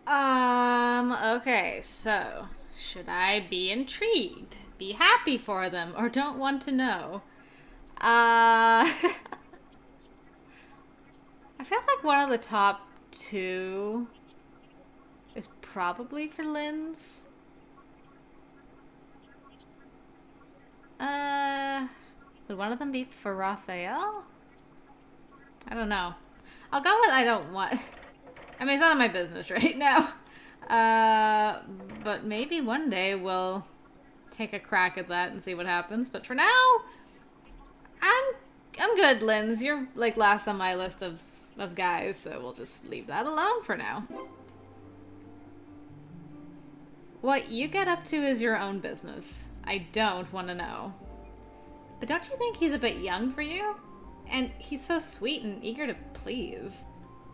Okay, so should I be intrigued, be happy for them, or don't want to know? I feel like one of the top two is probably for Lynn's. Uh, would one of them be for Raphael? I don't know. I'll go with I don't want. I mean, it's none of my business right now. But maybe one day we'll take a crack at that and see what happens. But for now, I'm I'm good, Linz. You're like last on my list of guys, so we'll just leave that alone for now. What you get up to is your own business. I don't want to know. But don't you think he's a bit young for you? And he's so sweet and eager to please.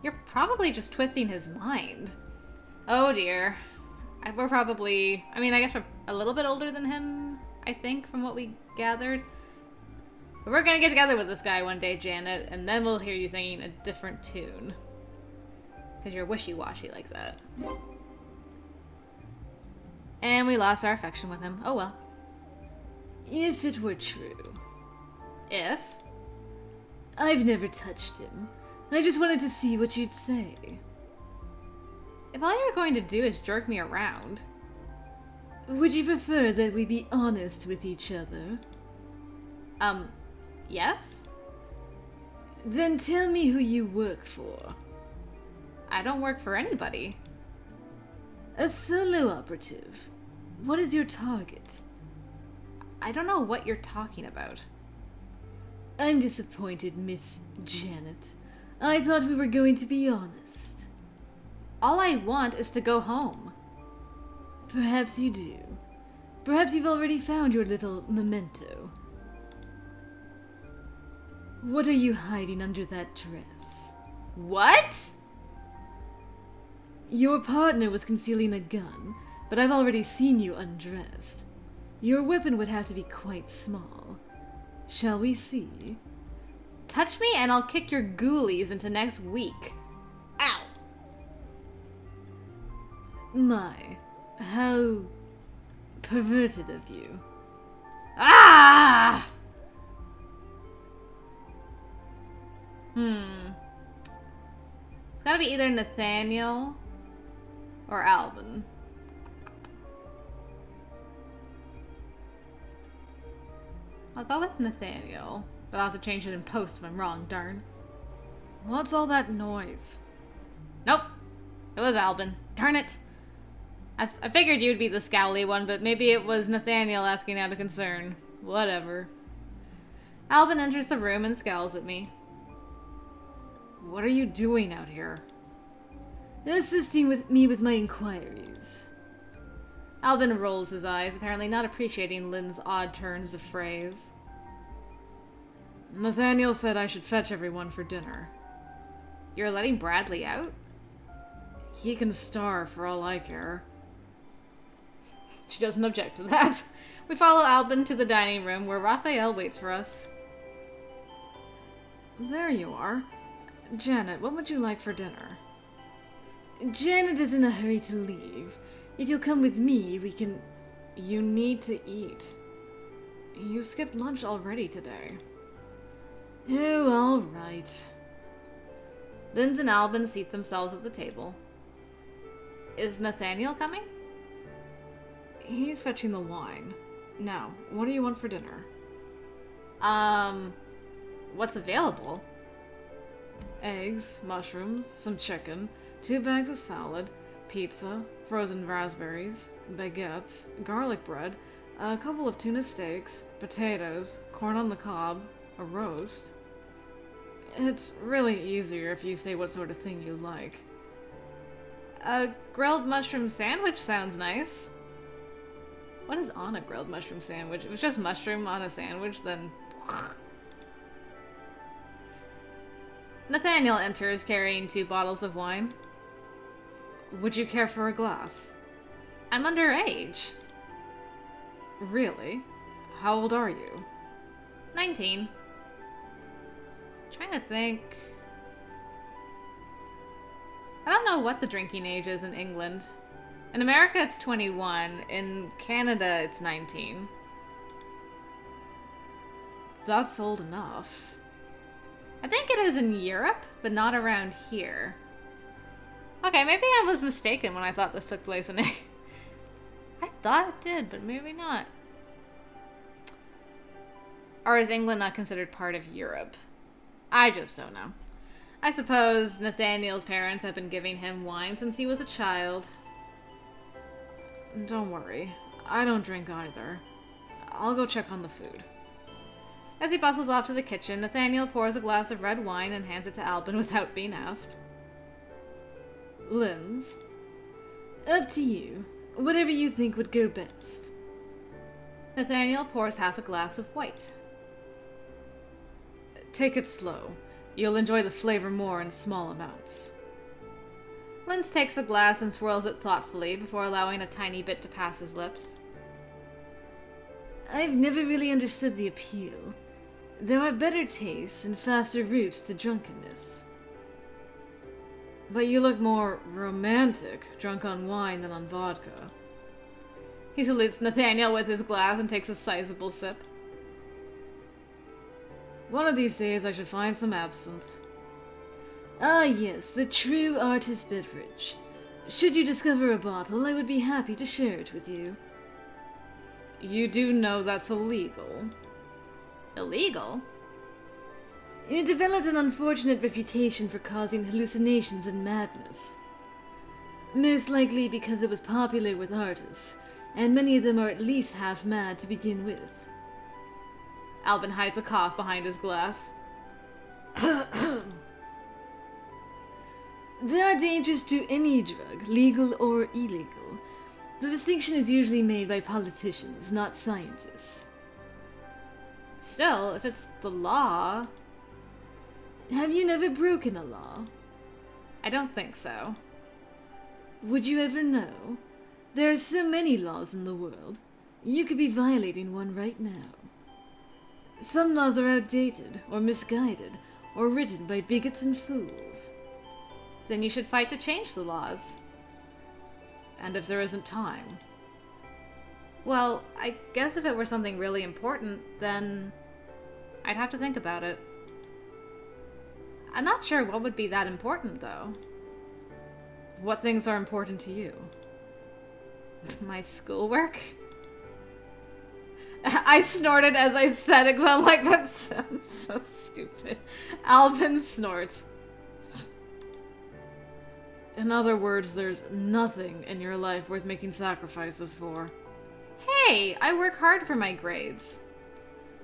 You're probably just twisting his mind. Oh dear. We're probably, I mean, I guess we're a little bit older than him, I think, from what we gathered. But we're gonna get together with this guy one day, Janet, and then we'll hear you singing a different tune. Because you're wishy-washy like that. And we lost our affection with him. Oh well. If it were true. If? I've never touched him. I just wanted to see what you'd say. If all you're going to do is jerk me around... Would you prefer that we be honest with each other? Yes? Then tell me who you work for. I don't work for anybody. A solo operative. What is your target? I don't know what you're talking about. I'm disappointed, Miss Janet. I thought we were going to be honest. All I want is to go home. Perhaps you do. Perhaps you've already found your little memento. What are you hiding under that dress? What? Your partner was concealing a gun, but I've already seen you undressed. Your weapon would have to be quite small. Shall we see? Touch me and I'll kick your ghoulies into next week. Ow! My, how perverted of you. Ah! It's gotta be either Nathaniel or Alvin. I'll go with Nathaniel, but I'll have to change it in post if I'm wrong, darn. What's all that noise? Nope. It was Alvin. Darn it. I figured you'd be the scowly one, but maybe it was Nathaniel asking out of concern. Whatever. Alvin enters the room and scowls at me. What are you doing out here? Assisting with me with my inquiries. Alvin rolls his eyes, apparently not appreciating Lynn's odd turns of phrase. Nathaniel said I should fetch everyone for dinner. You're letting Bradley out? He can starve for all I care. She doesn't object to that. We follow Alvin to the dining room where Raphael waits for us. There you are. Janet, what would you like for dinner? Janet is in a hurry to leave. If you'll come with me, we can... You need to eat. You skipped lunch already today. Oh, all right. Linz and Alvin seat themselves at the table. Is Nathaniel coming? He's fetching the wine. Now, what do you want for dinner? What's available? Eggs, mushrooms, some chicken, 2 bags of salad, pizza, frozen raspberries, baguettes, garlic bread, a couple of tuna steaks, potatoes, corn on the cob, a roast. It's really easier if you say what sort of thing you like. A grilled mushroom sandwich sounds nice. What is on a grilled mushroom sandwich? If it was just mushroom on a sandwich, then... Nathaniel enters carrying 2 bottles of wine. Would you care for a glass? I'm underage. Really? How old are you? 19. Trying to think... I don't know what the drinking age is in England. In America, it's 21. In Canada, it's 19. That's old enough. I think it is in Europe, but not around here. Okay, maybe I was mistaken when I thought this took place in... I thought it did, but maybe not. Or is England not considered part of Europe? I just don't know. I suppose Nathaniel's parents have been giving him wine since he was a child. Don't worry, I don't drink either. I'll go check on the food. As he bustles off to the kitchen, Nathaniel pours a glass of red wine and hands it to Albin without being asked. Linz? Up to you. Whatever you think would go best. Nathaniel pours half a glass of white. Take it slow. You'll enjoy the flavor more in small amounts. Linz takes the glass and swirls it thoughtfully before allowing a tiny bit to pass his lips. I've never really understood the appeal. There are better tastes and faster routes to drunkenness. But you look more romantic, drunk on wine than on vodka. He salutes Nathaniel with his glass and takes a sizable sip. One of these days I should find some absinthe. Ah yes, the true artist beverage. Should you discover a bottle, I would be happy to share it with you. You do know that's illegal. Illegal? It developed an unfortunate reputation for causing hallucinations and madness. Most likely because it was popular with artists, and many of them are at least half mad to begin with. Albin hides a cough behind his glass. There are dangers to any drug, legal or illegal. The distinction is usually made by politicians, not scientists. Still, if it's the law... Have you never broken a law? I don't think so. Would you ever know? There are so many laws in the world. You could be violating one right now. Some laws are outdated, or misguided, or written by bigots and fools. Then you should fight to change the laws. And if there isn't time? Well, I guess if it were something really important, then I'd have to think about it. I'm not sure what would be that important, though. What things are important to you? My schoolwork? I snorted as I said it because I'm like, that sounds so stupid. Albin snorts. In other words, there's nothing in your life worth making sacrifices for. Hey, I work hard for my grades.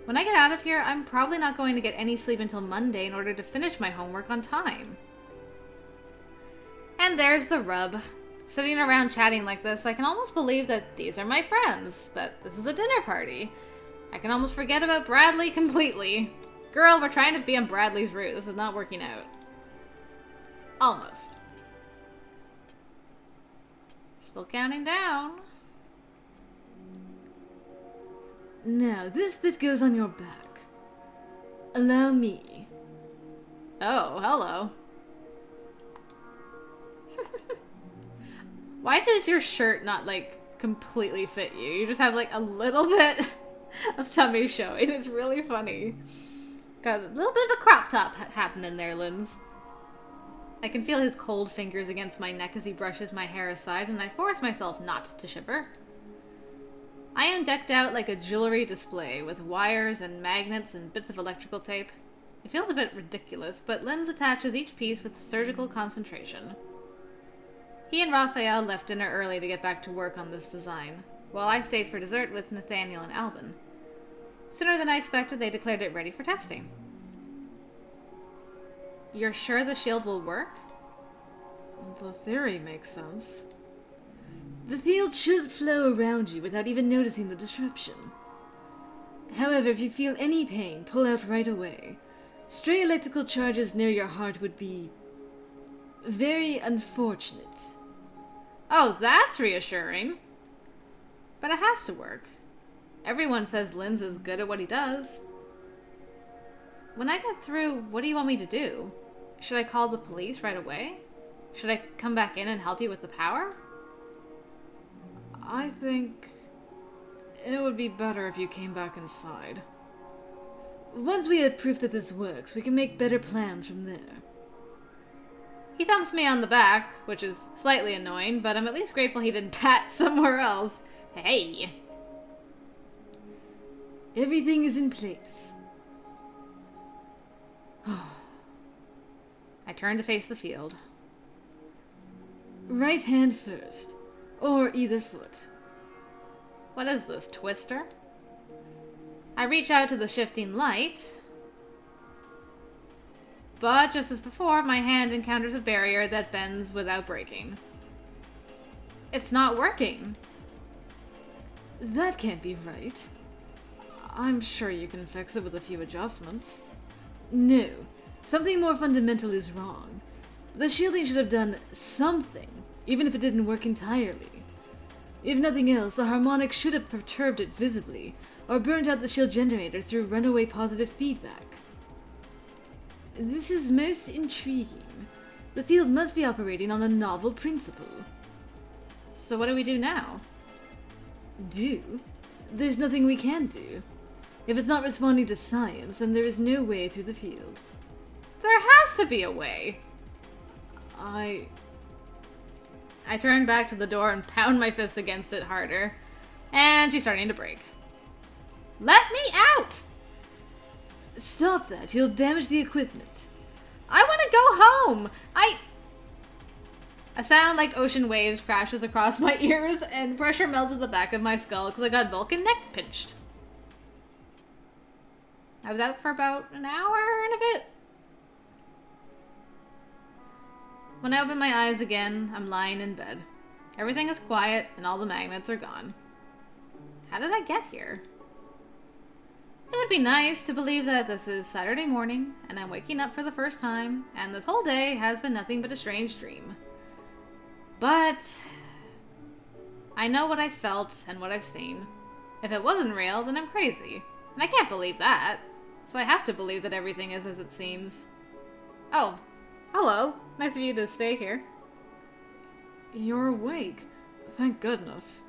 When I get out of here, I'm probably not going to get any sleep until Monday in order to finish my homework on time. And there's the rub. Sitting around chatting like this, I can almost believe that these are my friends, that this is a dinner party. I can almost forget about Bradley completely. Girl, we're trying to be on Bradley's route. This is not working out. Almost. Still counting down. Now, this bit goes on your back. Allow me. Oh, hello. Why does your shirt not, like, completely fit you? You just have, like, a little bit of tummy showing. It's really funny. Got a little bit of a crop top happening there, Linz. I can feel his cold fingers against my neck as he brushes my hair aside, and I force myself not to shiver. I am decked out like a jewelry display, with wires and magnets and bits of electrical tape. It feels a bit ridiculous, but Linz attaches each piece with surgical concentration. He and Raphael left dinner early to get back to work on this design, while I stayed for dessert with Nathaniel and Albin. Sooner than I expected, they declared it ready for testing. You're sure the shield will work? The theory makes sense. The field should flow around you without even noticing the disruption. However, if you feel any pain, pull out right away. Stray electrical charges near your heart would be very unfortunate. Oh, that's reassuring. But it has to work. Everyone says Linz is good at what he does. When I get through, what do you want me to do? Should I call the police right away? Should I come back in and help you with the power? I think it would be better if you came back inside. Once we have proof that this works, we can make better plans from there. He thumps me on the back, which is slightly annoying, but I'm at least grateful he didn't pat somewhere else. Hey! Everything is in place. I turn to face the field. Right hand first, or either foot. What is this, Twister? I reach out to the shifting light, but just as before, my hand encounters a barrier that bends without breaking. It's not working. That can't be right. I'm sure you can fix it with a few adjustments. No, something more fundamental is wrong. The shielding should have done something, even if it didn't work entirely. If nothing else, the harmonic should have perturbed it visibly, or burned out the shield generator through runaway positive feedback. This is most intriguing. The field must be operating on a novel principle. So what do we do now? Do? There's nothing we can do. If it's not responding to science, then there is no way through the field. There has to be a way. I turn back to the door and pound my fist against it harder. And she's starting to break. Let me out! Stop that. You'll damage the equipment. I want to go home! A sound like ocean waves crashes across my ears and pressure melts at the back of my skull because I got Vulcan neck pinched. I was out for about an hour and a bit. When I open my eyes again, I'm lying in bed. Everything is quiet and all the magnets are gone. How did I get here? It would be nice to believe that this is Saturday morning and I'm waking up for the first time and this whole day has been nothing but a strange dream. But I know what I felt and what I've seen. If it wasn't real, then I'm crazy. And I can't believe that. So I have to believe that everything is as it seems. Oh, hello. Nice of you to stay here. You're awake. Thank goodness.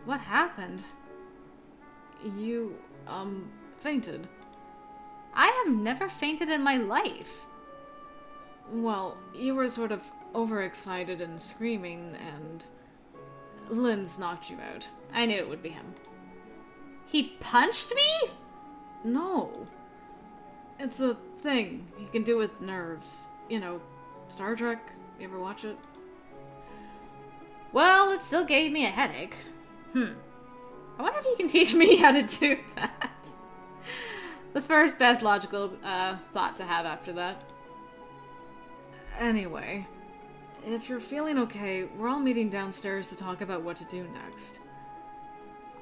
What happened? You, fainted. I have never fainted in my life. Well, you were sort of overexcited and screaming, and Lynn's knocked you out. I knew it would be him. He punched me? No. It's a thing he can do with nerves. You know, Star Trek. You ever watch it? Well, it still gave me a headache. I wonder if you can teach me how to do that. The first best logical thought to have after that. Anyway, if you're feeling okay, we're all meeting downstairs to talk about what to do next.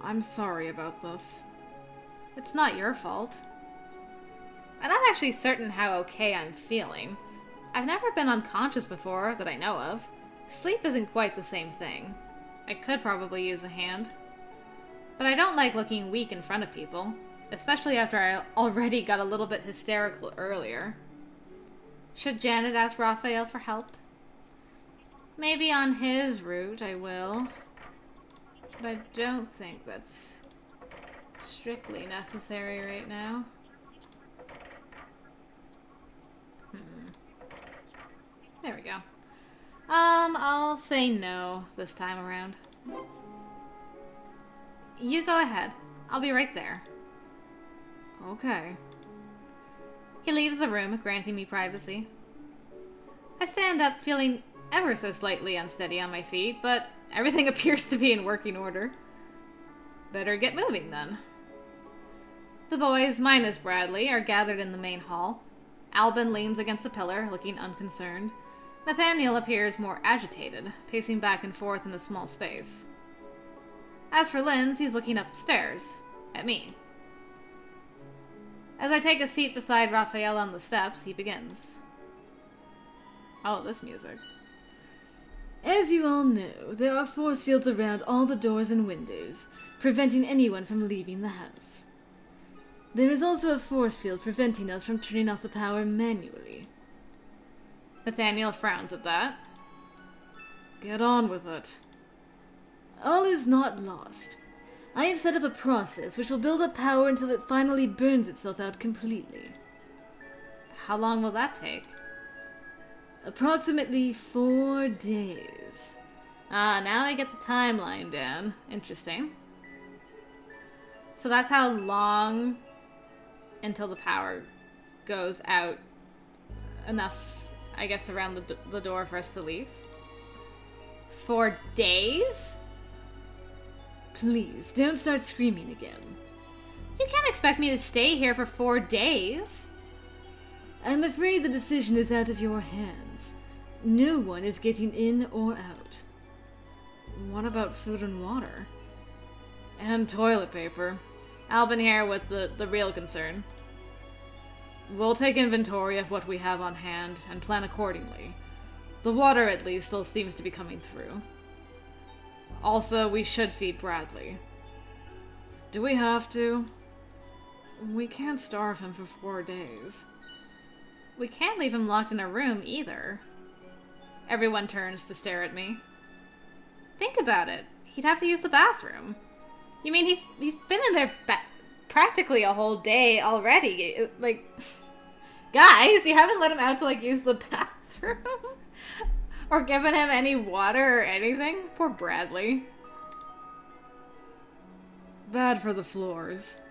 I'm sorry about this. It's not your fault. I'm not actually certain how okay I'm feeling. I've never been unconscious before, that I know of. Sleep isn't quite the same thing. I could probably use a hand. But I don't like looking weak in front of people, especially after I already got a little bit hysterical earlier. Should Janet ask Raphael for help? Maybe on his route I will. But I don't think that's strictly necessary right now. There we go. I'll say no this time around. You go ahead. I'll be right there. Okay. He leaves the room, granting me privacy. I stand up, feeling ever so slightly unsteady on my feet, but everything appears to be in working order. Better get moving, then. The boys, minus Bradley, are gathered in the main hall. Albin leans against a pillar, looking unconcerned. Nathaniel appears more agitated, pacing back and forth in a small space. As for Linz, he's looking up the stairs, at me. As I take a seat beside Raphael on the steps, he begins. Oh, this music. As you all know, there are force fields around all the doors and windows, preventing anyone from leaving the house. There is also a force field preventing us from turning off the power manually. Nathaniel frowns at that. Get on with it. All is not lost. I have set up a process which will build up power until it finally burns itself out completely. How long will that take? Approximately 4 days. Ah, now I get the timeline down. Interesting. So that's how long until the power goes out enough, I guess, around the door for us to leave? 4 days? Please, don't start screaming again. You can't expect me to stay here for 4 days. I'm afraid the decision is out of your hands. No one is getting in or out. What about food and water? And toilet paper. Albin here with the real concern. We'll take inventory of what we have on hand and plan accordingly. The water, at least, still seems to be coming through. Also, we should feed Bradley. Do we have to? We can't starve him for 4 days. We can't leave him locked in a room, either. Everyone turns to stare at me. Think about it. He'd have to use the bathroom. You mean he's been in there practically a whole day already? Like, guys, you haven't let him out to, like, use the bathroom? Or given him any water or anything? Poor Bradley. Bad for the floors.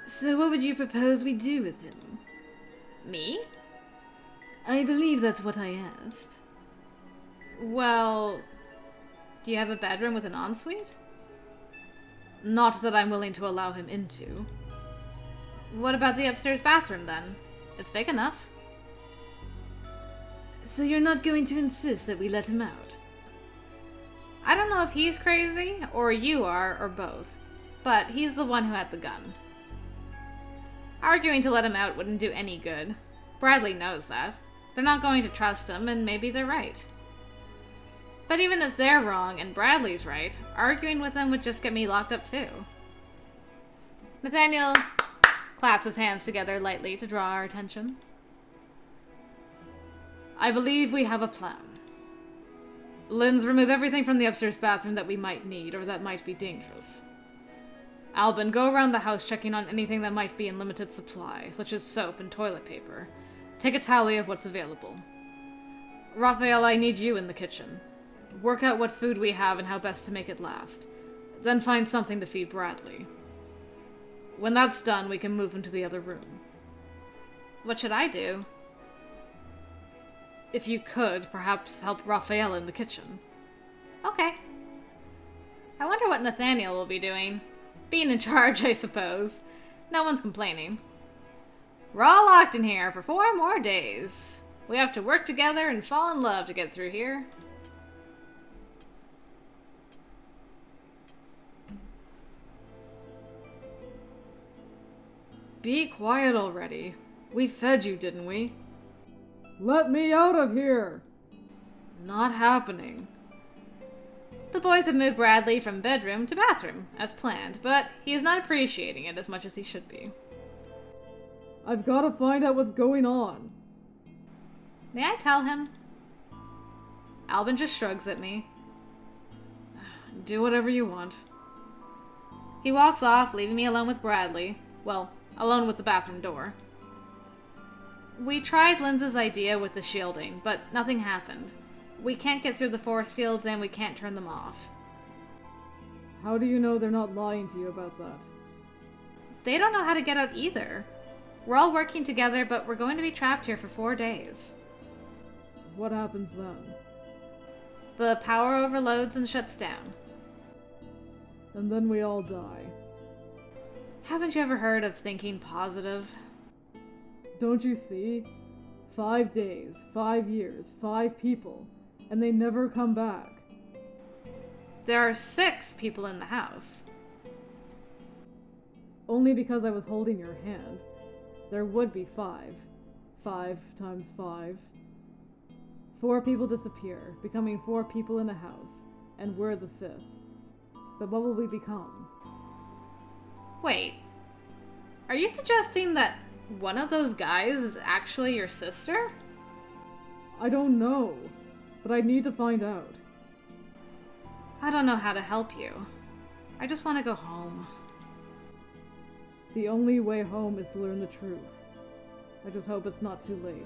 So what would you propose we do with him? Me? I believe that's what I asked. Well, do you have a bedroom with an ensuite? Not that I'm willing to allow him into. What about the upstairs bathroom, then? It's big enough. So you're not going to insist that we let him out? I don't know if he's crazy, or you are, or both. But he's the one who had the gun. Arguing to let him out wouldn't do any good. Bradley knows that. They're not going to trust him, and maybe they're right. But even if they're wrong and Bradley's right, arguing with them would just get me locked up too. Nathaniel claps his hands together lightly to draw our attention. I believe we have a plan. Linz, remove everything from the upstairs bathroom that we might need or that might be dangerous. Albin, go around the house checking on anything that might be in limited supply, such as soap and toilet paper. Take a tally of what's available. Raphael, I need you in the kitchen. Work out what food we have and how best to make it last. Then find something to feed Bradley. When that's done, we can move him to the other room. What should I do? If you could, perhaps help Raphael in the kitchen. Okay. I wonder what Nathaniel will be doing. Being in charge, I suppose. No one's complaining. We're all locked in here for 4 more days. We have to work together and fall in love to get through here. Be quiet already. We fed you, didn't we? Let me out of here! Not happening. The boys have moved Bradley from bedroom to bathroom, as planned, but he is not appreciating it as much as he should be. I've got to find out what's going on. May I tell him? Albin just shrugs at me. Do whatever you want. He walks off, leaving me alone with Bradley. Well, alone with the bathroom door. We tried Linz's idea with the shielding, but nothing happened. We can't get through the force fields and we can't turn them off. How do you know they're not lying to you about that? They don't know how to get out either. We're all working together, but we're going to be trapped here for 4 days. What happens then? The power overloads and shuts down. And then we all die. Haven't you ever heard of thinking positive? Don't you see? 5 days, 5 years, 5 people, and they never come back. There are 6 people in the house. Only because I was holding your hand. There would be 5. 5 times 5. 4 people disappear, becoming 4 people in a house, and we're the 5th. But what will we become? Wait. Are you suggesting that one of those guys is actually your sister? I don't know. but I need to find out. I don't know how to help you. I just want to go home. The only way home is to learn the truth. I just hope it's not too late.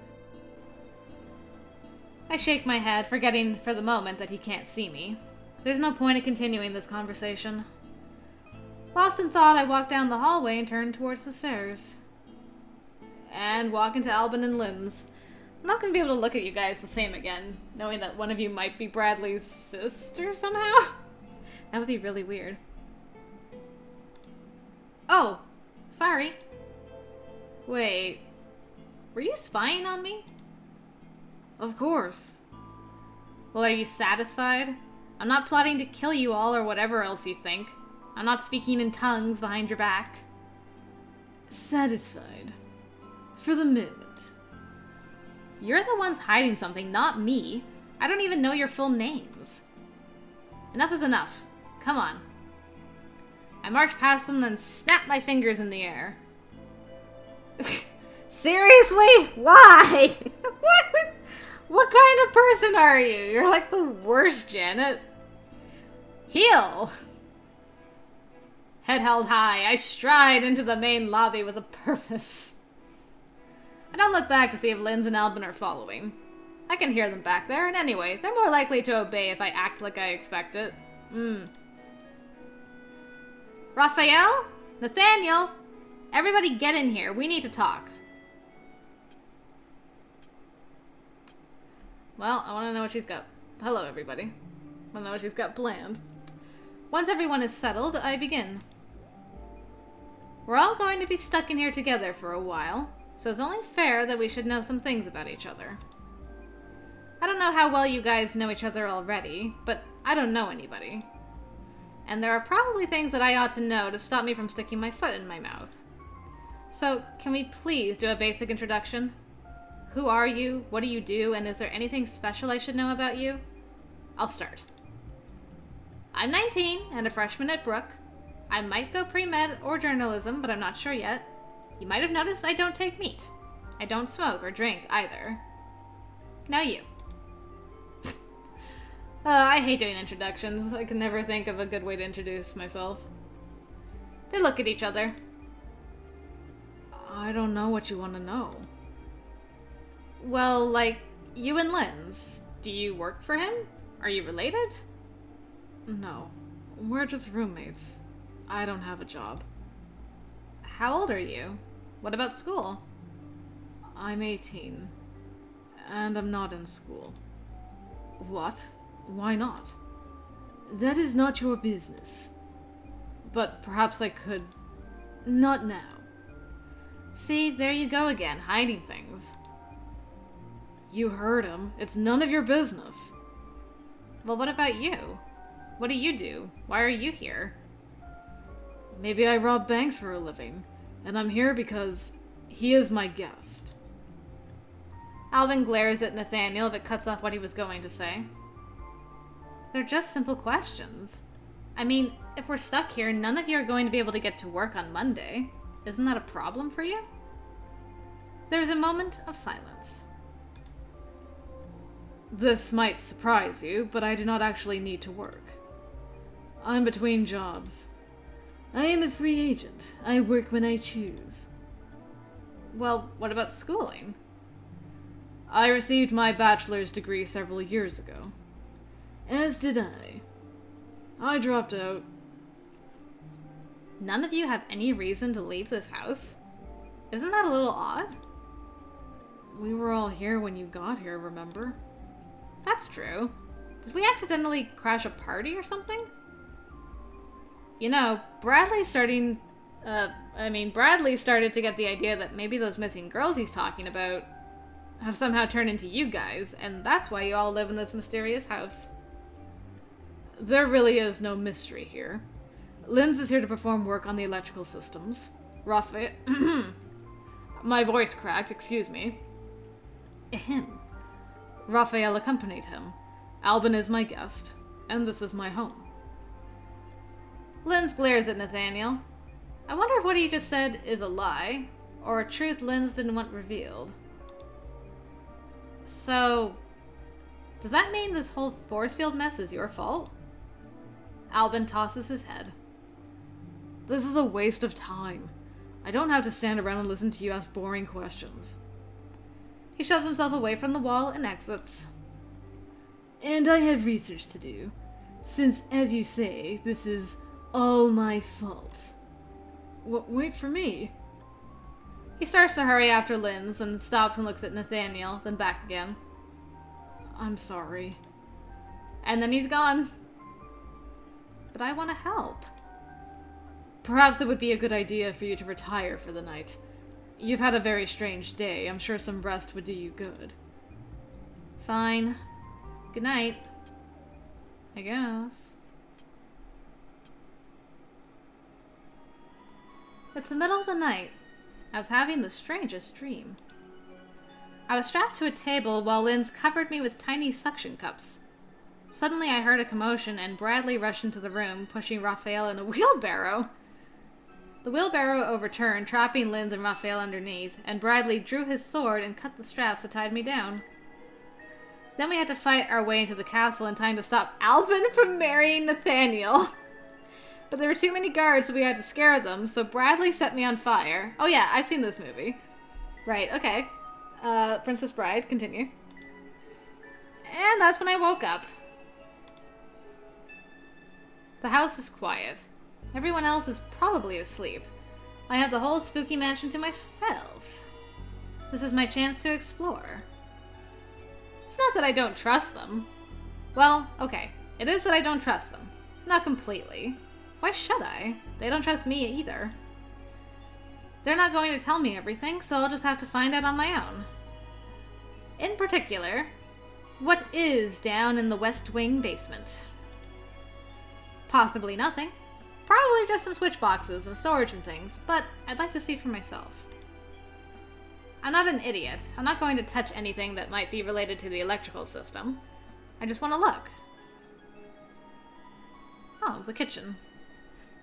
I shake my head, forgetting for the moment that he can't see me. There's no point in continuing this conversation. Lost in thought, I walk down the hallway and turn towards the stairs. And walk into Albin and Lynn's. I'm not going to be able to look at you guys the same again, knowing that one of you might be Bradley's sister somehow. That would be really weird. Oh, sorry. Wait, were you spying on me? Of course. Well, are you satisfied? I'm not plotting to kill you all or whatever else you think. I'm not speaking in tongues behind your back. Satisfied. For the moment. You're the ones hiding something, not me. I don't even know your full names. Enough is enough. Come on. I march past them, then snap my fingers in the air. Seriously? Why? What kind of person are you? You're like the worst, Janet. Heal! Head held high, I stride into the main lobby with a purpose. I don't look back to see if Linz and Albin are following. I can hear them back there, and anyway, they're more likely to obey if I act like I expect it. Raphael? Nathaniel? Everybody get in here. We need to talk. Well, I want to know what she's got. Hello, everybody. I want to know what she's got planned. Once everyone is settled, I begin. We're all going to be stuck in here together for a while, so it's only fair that we should know some things about each other. I don't know how well you guys know each other already, but I don't know anybody. And there are probably things that I ought to know to stop me from sticking my foot in my mouth. So, can we please do a basic introduction? Who are you? What do you do? And is there anything special I should know about you? I'll start. I'm 19 and a freshman at Brook. I might go pre-med or journalism, but I'm not sure yet. You might have noticed I don't take meat. I don't smoke or drink either. Now you. I hate doing introductions. I can never think of a good way to introduce myself. They look at each other. I don't know what you want to know. Well, like, you and Linz. Do you work for him? Are you related? No. We're just roommates. I don't have a job. How old are you? What about school? I'm 18. And I'm not in school. What? Why not? That is not your business. But perhaps I could... Not now. See, there you go again, hiding things. You heard him. It's none of your business. Well, what about you? What do you do? Why are you here? Maybe I rob banks for a living, and I'm here because he is my guest. Alvin glares at Nathaniel if it cuts off what he was going to say. They're just simple questions. I mean, if we're stuck here, none of you are going to be able to get to work on Monday. Isn't that a problem for you? There's a moment of silence. This might surprise you, but I do not actually need to work. I'm between jobs. I am a free agent. I work when I choose. Well, what about schooling? I received my bachelor's degree several years ago. As did I. I dropped out. None of you have any reason to leave this house? Isn't that a little odd? We were all here when you got here, remember? That's true. Did we accidentally crash a party or something? You know, Bradley started to get the idea that maybe those missing girls he's talking about have somehow turned into you guys, and that's why you all live in this mysterious house. There really is no mystery here. Linz is here to perform work on the electrical systems. Raphael... My voice cracked, excuse me. Ahem. Raphael accompanied him. Albin is my guest, and this is my home. Linz glares at Nathaniel. I wonder if what he just said is a lie, or a truth Linz didn't want revealed. So, Does that mean this whole force field mess is your fault? Albin tosses his head. This is a waste of time. I don't have to stand around and listen to you ask boring questions. He shoves himself away from the wall and exits. And I have research to do, since, as you say, this is all my fault. Wait for me. He starts to hurry after Linz and stops and looks at Nathaniel, then back again. I'm sorry. And then he's gone. But I want to help. Perhaps it would be a good idea for you to retire for the night. You've had a very strange day. I'm sure some rest would do you good. Fine. Good night. I guess. It's the middle of the night. I was having the strangest dream. I was strapped to a table while Linz covered me with tiny suction cups. Suddenly I heard a commotion and Bradley rushed into the room, pushing Raphael in a wheelbarrow. The wheelbarrow overturned, trapping Linz and Raphael underneath, and Bradley drew his sword and cut the straps that tied me down. Then we had to fight our way into the castle in time to stop Albin from marrying Nathaniel. But there were too many guards, so we had to scare them, so Bradley set me on fire. Oh yeah, I've seen this movie. Right, okay. Princess Bride, continue. And that's when I woke up. The house is quiet. Everyone else is probably asleep. I have the whole spooky mansion to myself. This is my chance to explore. It's not that I don't trust them. Well, okay. It is that I don't trust them. Not completely. Why should I? They don't trust me either. They're not going to tell me everything, so I'll just have to find out on my own. In particular, what is down in the West Wing basement? Possibly nothing. Probably just some switch boxes and storage and things, but I'd like to see for myself. I'm not an idiot. I'm not going to touch anything that might be related to the electrical system. I just want to look. Oh, the kitchen.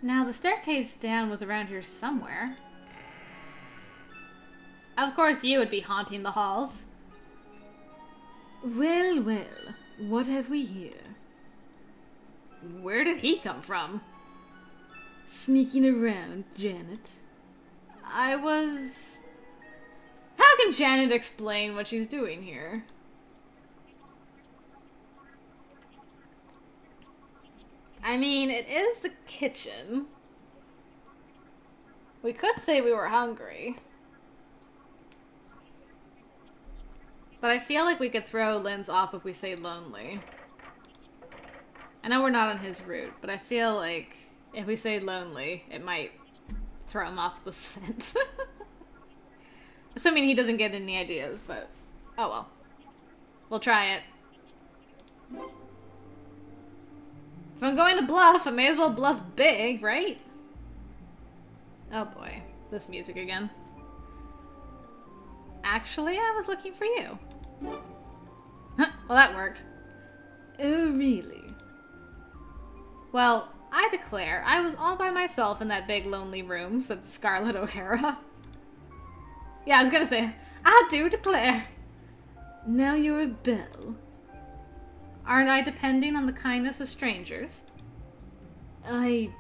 Now, the staircase down was around here somewhere. Of course you would be haunting the halls. Well, well, what have we here? Where did he come from? Sneaking around, Janet. I was... How can Janet explain what she's doing here? I mean, it is the kitchen. We could say we were hungry. But I feel like we could throw Linz off if we say lonely. I know we're not on his route, but I feel like if we say lonely, it might throw him off the scent. Assuming he doesn't get any ideas, but oh well. We'll try it. If I'm going to bluff, I may as well bluff big, right? Oh boy, this music again. Actually, I was looking for you. Well, that worked. Oh, really? Well, I declare, I was all by myself in that big lonely room, said Scarlett O'Hara. Yeah, I was gonna say, I do declare. Now you're a belle. Aren't I depending on the kindness of strangers? I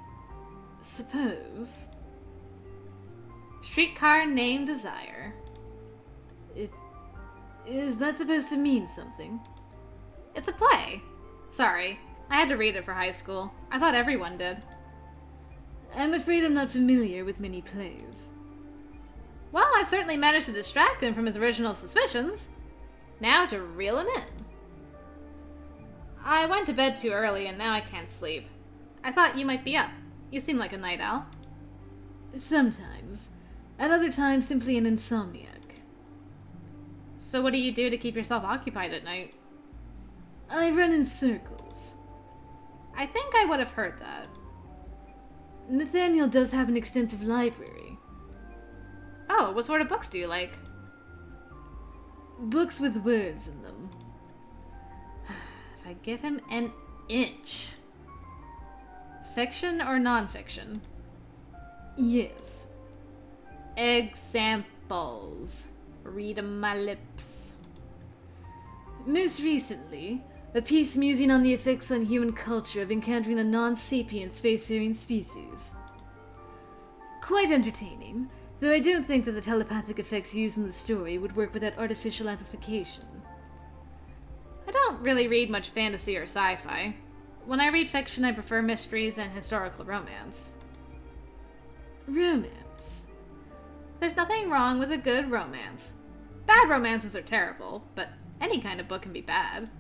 suppose. Streetcar named Desire. Is that supposed to mean something? It's a play. Sorry, I had to read it for high school. I thought everyone did. I'm afraid I'm not familiar with many plays. Well, I've certainly managed to distract him from his original suspicions. Now to reel him in. I went to bed too early and now I can't sleep. I thought you might be up. You seem like a night owl. Sometimes. At other times, simply an insomniac. So what do you do to keep yourself occupied at night? I run in circles. I think I would have heard that. Nathaniel does have an extensive library. Oh, what sort of books do you like? Books with words in them. If I give him an inch. Fiction or non-fiction? Yes. Examples. Read 'em my lips. Most recently, A piece musing on the effects on human culture of encountering a non-sapient spacefaring species. Quite entertaining, though I don't think that the telepathic effects used in the story would work without artificial amplification. I don't really read much fantasy or sci-fi. When I read fiction, I prefer mysteries and historical romance. Romance. There's nothing wrong with a good romance. Bad romances are terrible, but any kind of book can be bad.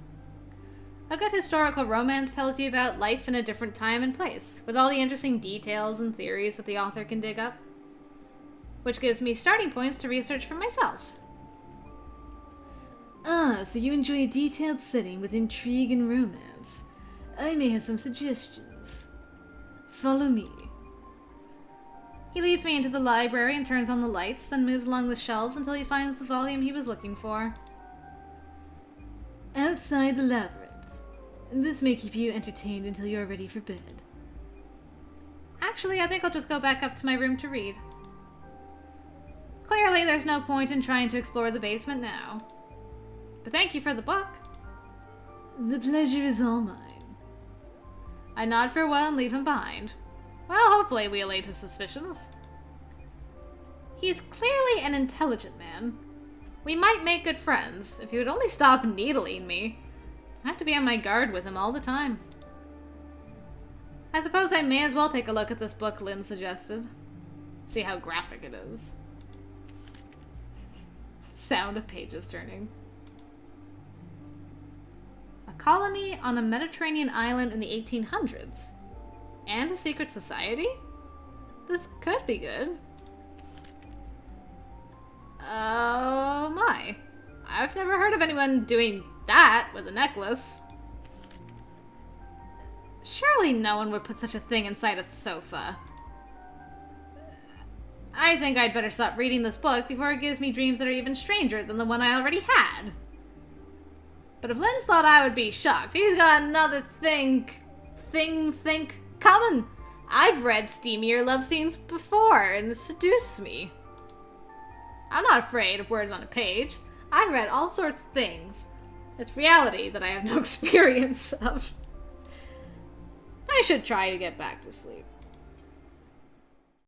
A good historical romance tells you about life in a different time and place, with all the interesting details and theories that the author can dig up. Which gives me starting points to research for myself. Ah, so you enjoy a detailed setting with intrigue and romance. I may have some suggestions. Follow me. He leads me into the library and turns on the lights, then moves along the shelves until he finds the volume he was looking for. Outside the labyrinth. This may keep you entertained until you're ready for bed. Actually, I think I'll just go back up to my room to read. Clearly, there's no point in trying to explore the basement now. But thank you for the book. The pleasure is all mine. I nod farewell and leave him behind. Well, hopefully we allay his suspicions. He's clearly an intelligent man. We might make good friends if he would only stop needling me. I have to be on my guard with him all the time. I suppose I may as well take a look at this book Lynn suggested. See how graphic it is. Sound of pages turning. A colony on a Mediterranean island in the 1800s. And a secret society? This could be good. Oh my. I've never heard of anyone doing that with a necklace. Surely no one would put such a thing inside a sofa. I think I'd better stop reading this book before it gives me dreams that are even stranger than the one I already had. But if Lynn's thought I would be shocked, he's got another think coming. I've read steamier love scenes before, and it seduces me. I'm not afraid of words on a page. I've read all sorts of things. It's reality that I have no experience of. I should try to get back to sleep.